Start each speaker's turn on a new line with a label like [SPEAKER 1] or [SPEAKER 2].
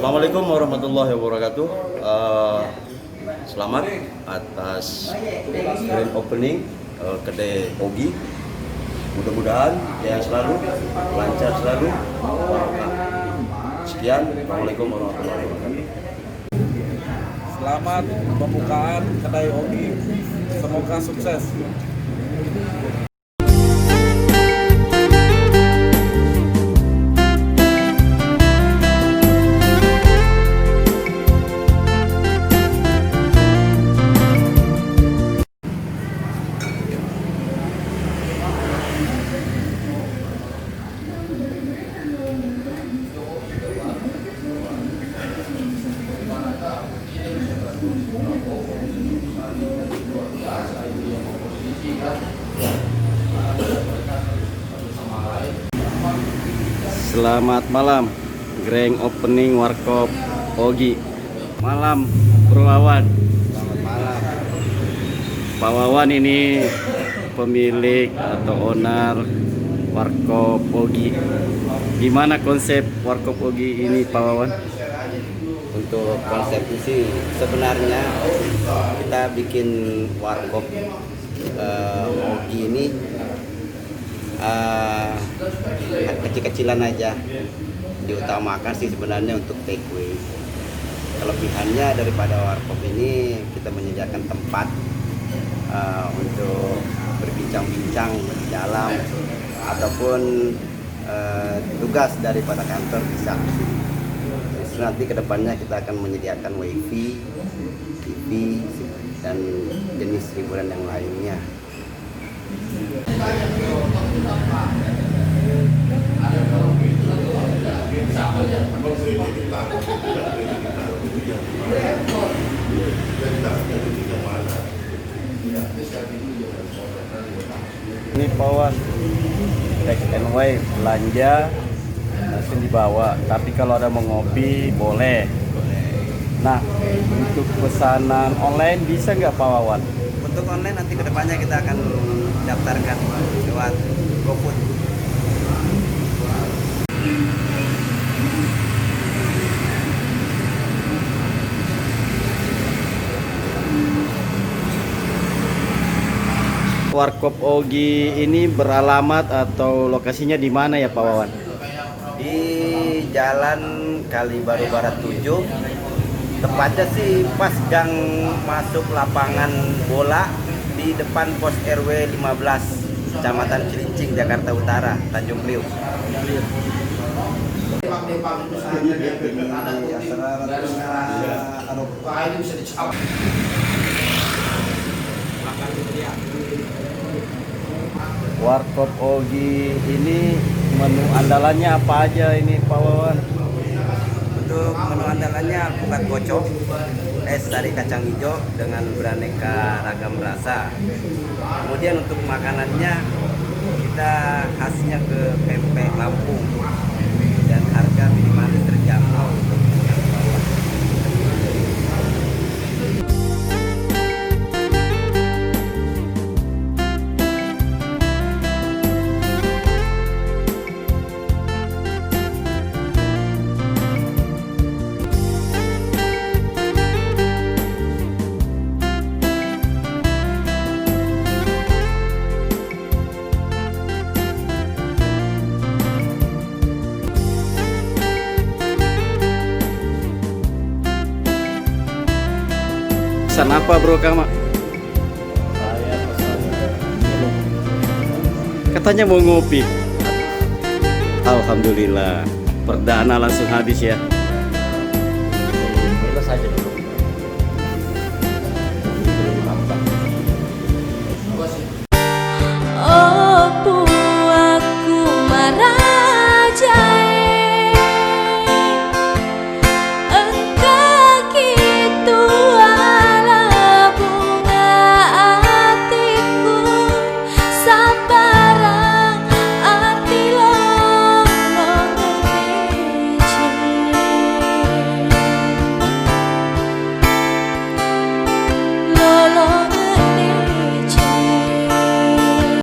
[SPEAKER 1] Assalamualaikum warahmatullahi wabarakatuh. Selamat atas grand opening kedai Ogi. Mudah-mudahan jaya selalu, lancar selalu. Sekian, Assalamualaikum warahmatullahi wabarakatuh.
[SPEAKER 2] Selamat pembukaan kedai Ogi. Semoga sukses.
[SPEAKER 1] Selamat malam, grand opening Warkop Ogi. Malam, Bro Wawan.
[SPEAKER 3] Selamat malam.
[SPEAKER 1] Pak Wawan ini pemilik atau owner Warkop Ogi. Gimana konsep Warkop Ogi ini, Pak Wawan?
[SPEAKER 3] Untuk konsepnya sih sebenarnya kita bikin warkop Ogi ini kecil-kecilan aja, diutamakan sih sebenarnya untuk take away. Kelebihannya daripada warkop ini kita menyediakan tempat untuk berbincang-bincang di dalam ataupun tugas daripada kantor bisa. Terus nanti kedepannya kita akan menyediakan wifi, TV dan jenis hiburan yang lainnya.
[SPEAKER 1] Ini Pak Wawan, take and away, belanja langsung dibawa. Tapi kalau ada mau ngopi boleh. Nah, untuk pesanan online bisa nggak Pak Wawan?
[SPEAKER 3] Untuk online nanti kedepannya kita akan daftarkan lewat GoFood.
[SPEAKER 1] Warkop Ogi ini beralamat atau lokasinya di mana ya Pak Wawan?
[SPEAKER 3] Di Jalan Kalibaru Barat 7, tepatnya sih pas gang masuk lapangan bola di depan pos RW 15 Kecamatan Cilincing, Jakarta Utara, Tanjung Priuk.
[SPEAKER 1] Warkop Ogi ini menu andalannya apa aja ini Pak Wawan?
[SPEAKER 3] Untuk menu andalannya alpukat kocok, es sari kacang hijau dengan beraneka ragam rasa. Kemudian untuk makanannya kita khasnya ke pempek Lampung dan harga minimalis terjangkau untuk yang bawah.
[SPEAKER 1] Pesan apa Bro Kama?
[SPEAKER 2] Saya pesan minum.
[SPEAKER 1] Katanya mau ngopi. Alhamdulillah, perdana langsung habis ya.
[SPEAKER 2] Minum saja dulu.